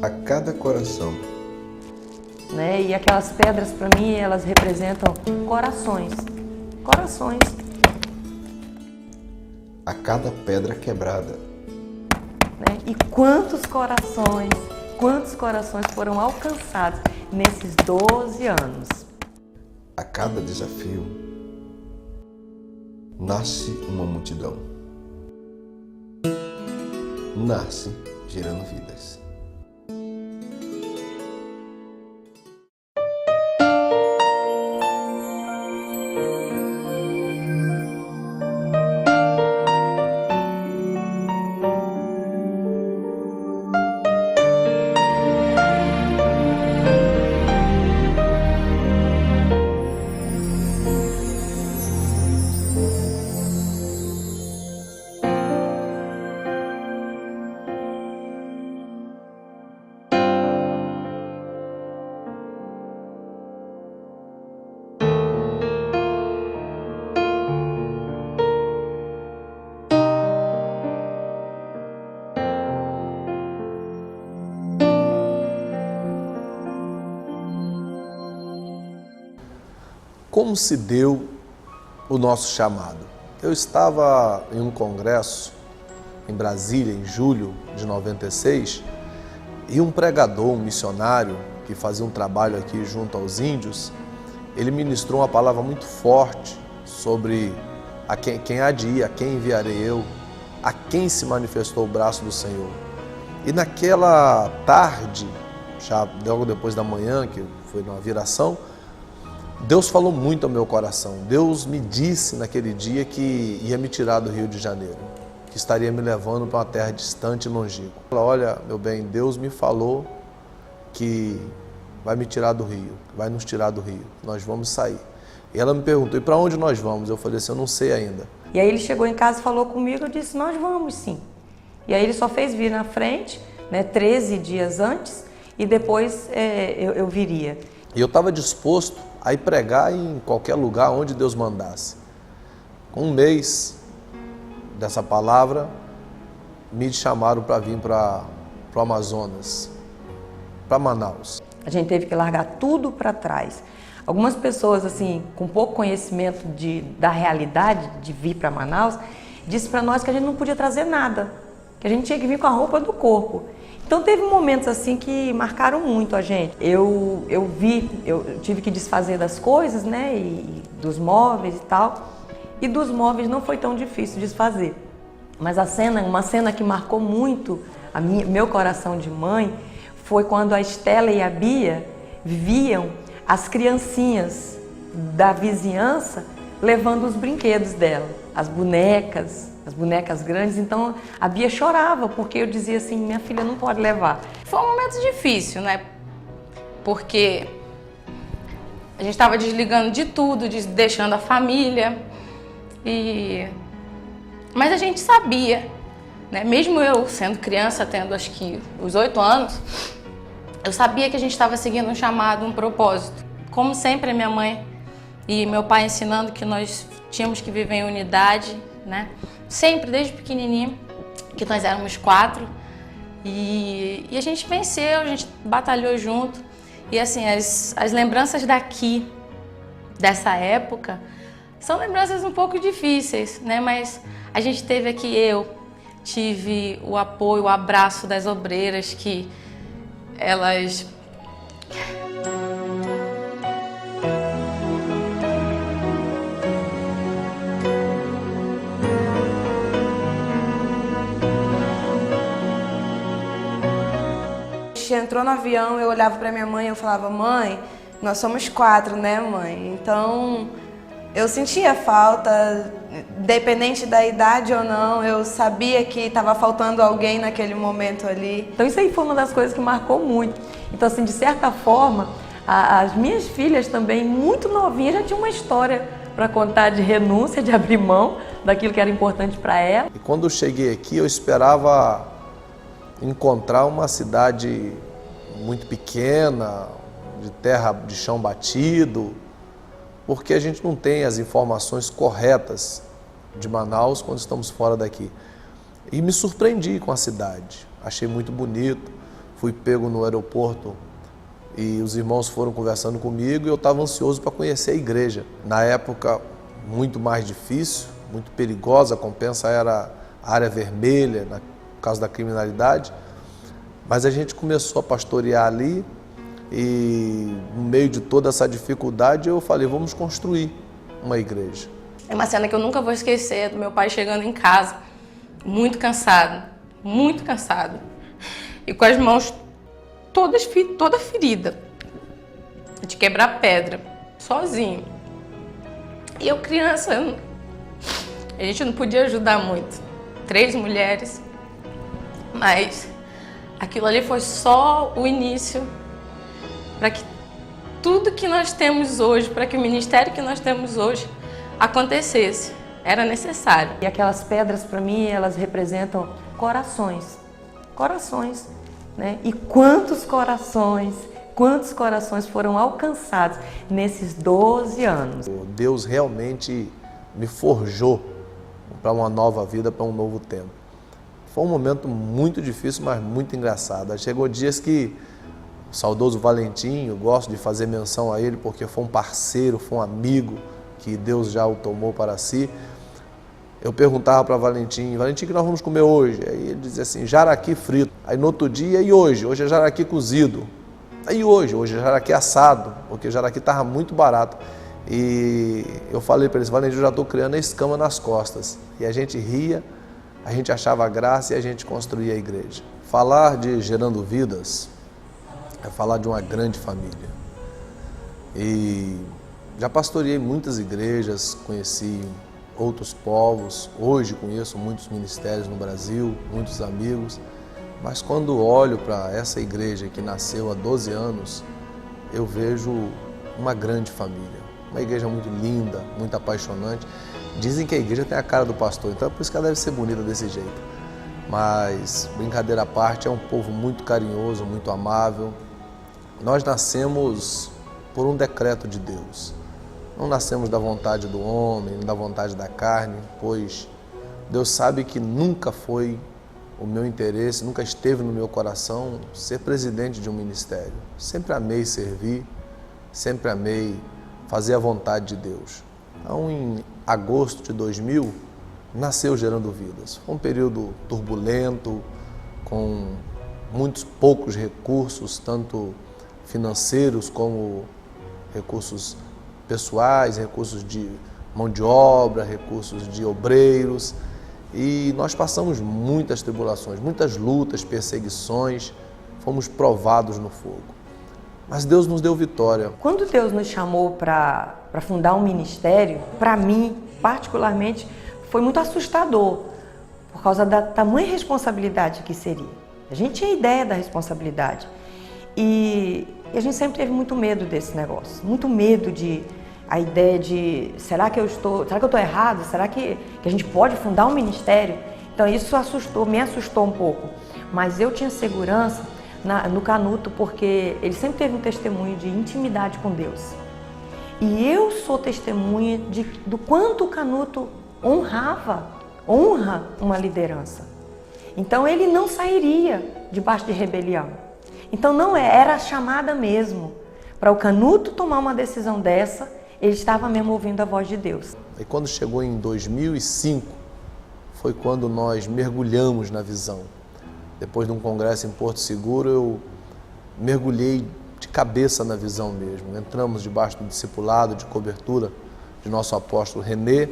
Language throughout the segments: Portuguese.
a cada coração. Né? E aquelas pedras, para mim, elas representam corações. Corações. A cada pedra quebrada. Né? E quantos corações foram alcançados nesses 12 anos. A cada desafio nasce uma multidão. Nasce gerando vidas. Como se deu o nosso chamado? Eu estava em um congresso em Brasília, em julho de 96, e um pregador, um missionário, que fazia um trabalho aqui junto aos índios, ele ministrou uma palavra muito forte sobre quem há de ir, a quem enviarei eu, a quem se manifestou o braço do Senhor. E naquela tarde, já logo depois da manhã, que foi numa viração, Deus falou muito ao meu coração. Deus me disse naquele dia que ia me tirar do Rio de Janeiro, que estaria me levando para uma terra distante e longínqua. Olha, meu bem, Deus me falou que vai me tirar do Rio, vai nos tirar do Rio, nós vamos sair. E ela me perguntou, e para onde nós vamos? Eu falei assim, eu não sei ainda. E aí ele chegou em casa e falou comigo, eu disse, nós vamos sim. E aí ele só fez vir na frente, né, 13 dias antes, e depois eu viria. E eu estava disposto a ir pregar em qualquer lugar onde Deus mandasse. Com um mês dessa palavra, me chamaram para vir para o Amazonas, para Manaus. A gente teve que largar tudo para trás. Algumas pessoas, assim, com pouco conhecimento da realidade de vir para Manaus, disse para nós que a gente não podia trazer nada, que a gente tinha que vir com a roupa do corpo. Então teve momentos assim que marcaram muito a gente. Eu tive que desfazer das coisas, né, e dos móveis e tal. E dos móveis não foi tão difícil desfazer. Mas uma cena que marcou muito meu coração de mãe, foi quando a Estela e a Bia viam as criancinhas da vizinhança levando os brinquedos dela, as bonecas grandes. Então a Bia chorava, porque eu dizia assim, minha filha não pode levar. Foi um momento difícil, né? Porque a gente estava desligando de tudo, deixando a família. Mas a gente sabia, né? Mesmo eu sendo criança, tendo acho que os 8 anos, eu sabia que a gente estava seguindo um chamado, um propósito. Como sempre, minha mãe e meu pai ensinando que nós tínhamos que viver em unidade, né? Sempre, desde pequenininho, que nós éramos 4. E a gente venceu, a gente batalhou junto. E assim, as lembranças daqui, dessa época, são lembranças um pouco difíceis, né? Mas a gente teve aqui, eu tive o apoio, o abraço das obreiras, que elas... Entrou no avião, eu olhava para minha mãe e eu falava, mãe, nós somos 4, né, mãe? Então, eu sentia falta, independente da idade ou não, eu sabia que estava faltando alguém naquele momento ali. Então isso aí foi uma das coisas que marcou muito. Então assim, de certa forma, as minhas filhas também, muito novinhas, já tinham uma história para contar de renúncia, de abrir mão daquilo que era importante para ela. E quando eu cheguei aqui, eu esperava encontrar uma cidade muito pequena, de terra de chão batido, porque a gente não tem as informações corretas de Manaus quando estamos fora daqui. E me surpreendi com a cidade, achei muito bonito. fui pego no aeroporto e os irmãos foram conversando comigo e eu estava ansioso para conhecer a igreja. Na época, muito mais difícil, muito perigosa, a Compensa era a área vermelha, por causa da criminalidade, mas a gente começou a pastorear ali e no meio de toda essa dificuldade eu falei, vamos construir uma igreja. É uma cena que eu nunca vou esquecer, do meu pai chegando em casa, muito cansado, e com as mãos toda ferida, de quebrar pedra, sozinho. E eu criança, a gente não podia ajudar muito, 3 mulheres, mas aquilo ali foi só o início para que tudo que nós temos hoje, para que o ministério que nós temos hoje acontecesse. Era necessário. E aquelas pedras, para mim, elas representam corações. Corações, né? E quantos corações foram alcançados nesses 12 anos. Deus realmente me forjou para uma nova vida, para um novo tempo. Foi um momento muito difícil, mas muito engraçado. Chegou dias que o saudoso Valentim, eu gosto de fazer menção a ele porque foi um parceiro, foi um amigo que Deus já o tomou para si. Eu perguntava para Valentim, o que nós vamos comer hoje? Aí ele dizia assim, jaraqui frito. Aí no outro dia, e hoje? Hoje é jaraqui cozido. Aí hoje é jaraqui assado, porque o jaraqui estava muito barato. E eu falei para eles, Valentim, eu já estou criando a escama nas costas. E a gente ria, a gente achava graça e a gente construía a igreja. Falar de Gerando Vidas é falar de uma grande família. E já pastoreei muitas igrejas, conheci outros povos, hoje conheço muitos ministérios no Brasil, muitos amigos, mas quando olho para essa igreja que nasceu há 12 anos, eu vejo uma grande família, uma igreja muito linda, muito apaixonante. Dizem que a igreja tem a cara do pastor, então é por isso que ela deve ser bonita desse jeito. Mas, brincadeira à parte, é um povo muito carinhoso, muito amável. Nós nascemos por um decreto de Deus. Não nascemos da vontade do homem, da vontade da carne, pois Deus sabe que nunca foi o meu interesse, nunca esteve no meu coração ser presidente de um ministério. Sempre amei servir, sempre amei fazer a vontade de Deus. Então, em agosto de 2000, nasceu Gerando Vidas. Foi um período turbulento, com muitos poucos recursos, tanto financeiros como recursos pessoais, recursos de mão de obra, recursos de obreiros. E nós passamos muitas tribulações, muitas lutas, perseguições, fomos provados no fogo. Mas Deus nos deu vitória. Quando Deus nos chamou para fundar um ministério, para mim, particularmente, foi muito assustador, por causa da tamanha responsabilidade que seria. A gente tinha ideia da responsabilidade. E a gente sempre teve muito medo desse negócio, muito medo a ideia de, será que eu estou errado? Será que a gente pode fundar um ministério? Então isso me assustou um pouco. Mas eu tinha segurança no Canuto, porque ele sempre teve um testemunho de intimidade com Deus. E eu sou testemunha do quanto o Canuto honra uma liderança. Então ele não sairia debaixo de rebelião. Então não era a chamada mesmo. Para o Canuto tomar uma decisão dessa, ele estava mesmo ouvindo a voz de Deus. E quando chegou em 2005, foi quando nós mergulhamos na visão. Depois de um congresso em Porto Seguro, eu mergulhei de cabeça na visão mesmo. Entramos debaixo do discipulado, de cobertura de nosso apóstolo Renê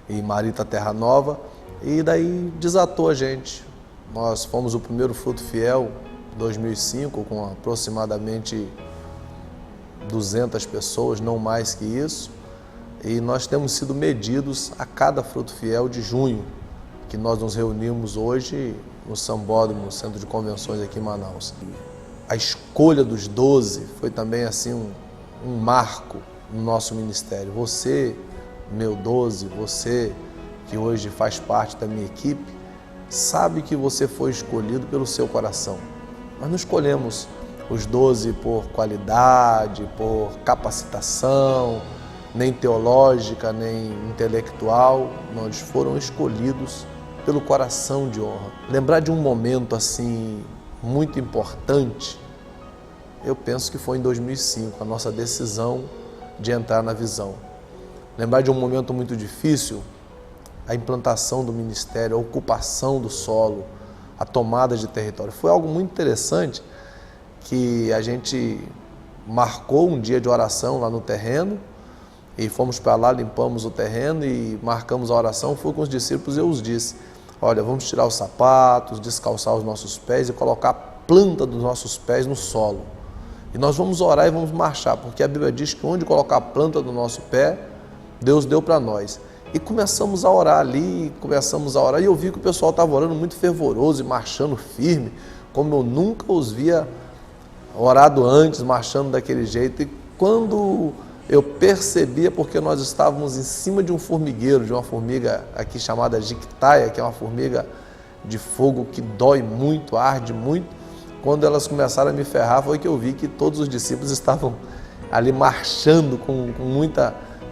e Marita Terra Nova, e daí desatou a gente. Nós fomos o primeiro Fruto Fiel, 2005, com aproximadamente 200 pessoas, não mais que isso, e nós temos sido medidos a cada Fruto Fiel de junho, que nós nos reunimos hoje no Sambódromo, Centro de Convenções aqui em Manaus. A escolha dos 12 foi também assim um marco no nosso ministério. Você, meu 12, você que hoje faz parte da minha equipe, sabe que você foi escolhido pelo seu coração. Nós não escolhemos os 12 por qualidade, por capacitação, nem teológica, nem intelectual. Não, eles foram escolhidos pelo coração de honra. Lembrar de um momento assim muito importante, eu penso que foi em 2005, a nossa decisão de entrar na visão. Lembrar de um momento muito difícil, a implantação do ministério, a ocupação do solo, a tomada de território. Foi algo muito interessante que a gente marcou um dia de oração lá no terreno e fomos para lá, limpamos o terreno e marcamos a oração. Fui com os discípulos e eu os disse, olha, vamos tirar os sapatos, descalçar os nossos pés e colocar a planta dos nossos pés no solo. E nós vamos orar e vamos marchar, porque a Bíblia diz que onde colocar a planta do nosso pé, Deus deu para nós. E começamos a orar ali, e eu vi que o pessoal estava orando muito fervoroso e marchando firme, como eu nunca os via orado antes, marchando daquele jeito. E quando eu percebia, porque nós estávamos em cima de um formigueiro, de uma formiga aqui chamada jictaia, que é uma formiga de fogo que dói muito, arde muito. Quando elas começaram a me ferrar, foi que eu vi que todos os discípulos estavam ali marchando com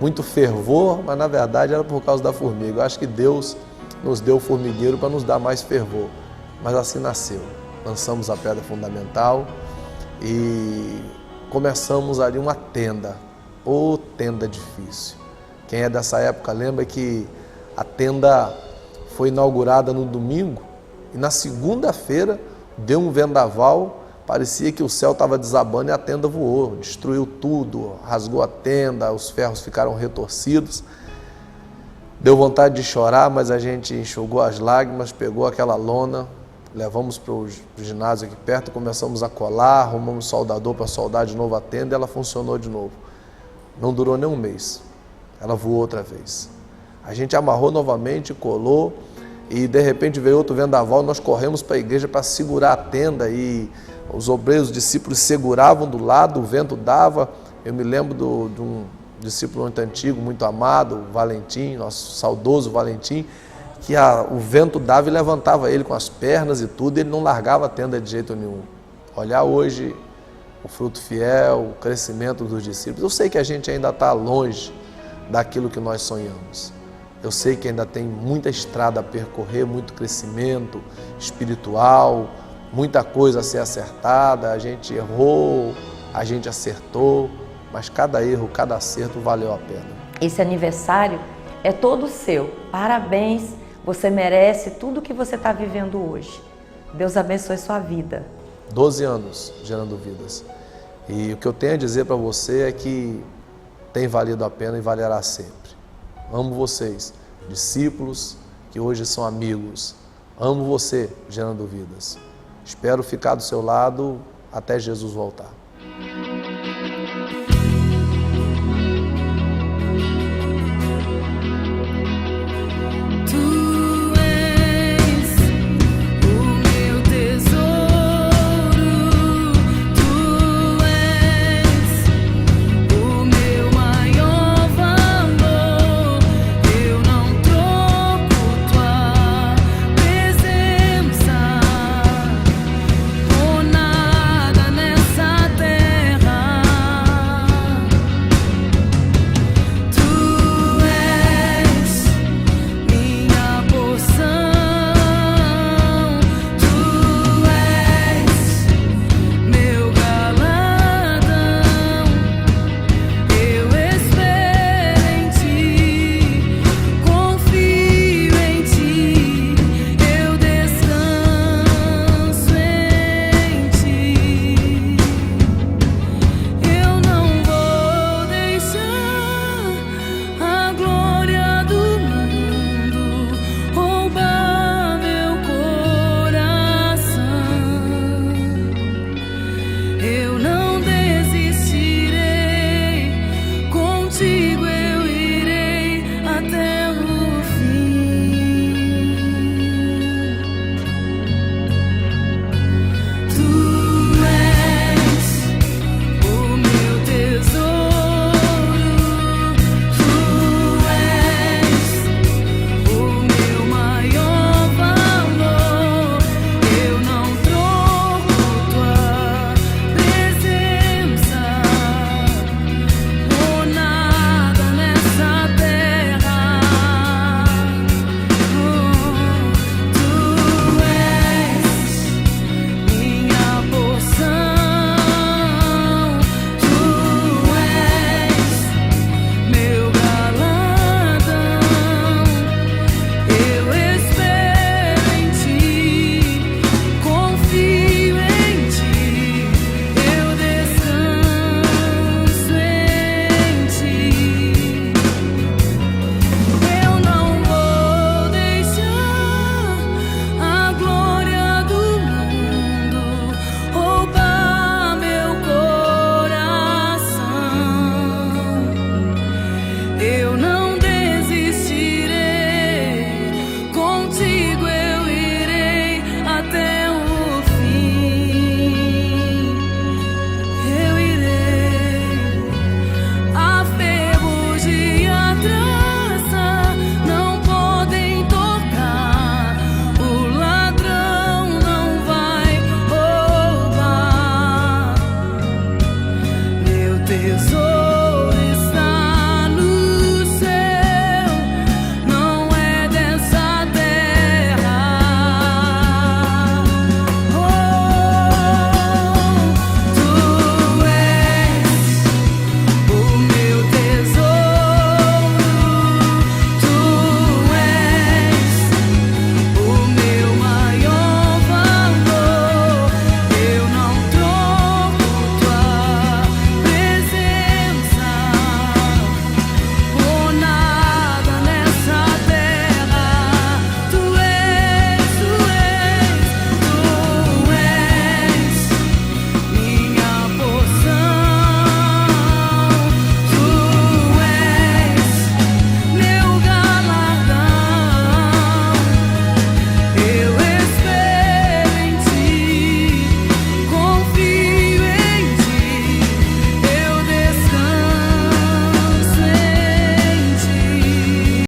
muito fervor, mas na verdade era por causa da formiga. Eu acho que Deus nos deu o formigueiro para nos dar mais fervor, mas assim nasceu. Lançamos a pedra fundamental e começamos ali uma tenda, tenda difícil. Quem é dessa época lembra que a tenda foi inaugurada no domingo e na segunda-feira deu um vendaval, parecia que o céu estava desabando e a tenda voou, destruiu tudo, rasgou a tenda, os ferros ficaram retorcidos. Deu vontade de chorar, mas a gente enxugou as lágrimas, pegou aquela lona, levamos para o ginásio aqui perto, começamos a colar, arrumamos soldador para soldar de novo a tenda e ela funcionou de novo. Não durou nem um mês, ela voou outra vez. A gente amarrou novamente, colou e de repente veio outro vendaval, nós corremos para a igreja para segurar a tenda e os obreiros, os discípulos seguravam do lado, o vento dava. Eu me lembro de um discípulo muito antigo, muito amado, o Valentim, nosso saudoso Valentim, que o vento dava e levantava ele com as pernas e tudo, e ele não largava a tenda de jeito nenhum. Olhar hoje o fruto fiel, o crescimento dos discípulos. Eu sei que a gente ainda está longe daquilo que nós sonhamos. Eu sei que ainda tem muita estrada a percorrer, muito crescimento espiritual, muita coisa a ser acertada. A gente errou, a gente acertou, mas cada erro, cada acerto valeu a pena. Esse aniversário é todo seu. Parabéns, você merece tudo que você está vivendo hoje. Deus abençoe sua vida. 12 anos gerando vidas. E o que eu tenho a dizer para você é que tem valido a pena e valerá sempre. Amo vocês, discípulos que hoje são amigos. Amo você, gerando vidas. Espero ficar do seu lado até Jesus voltar.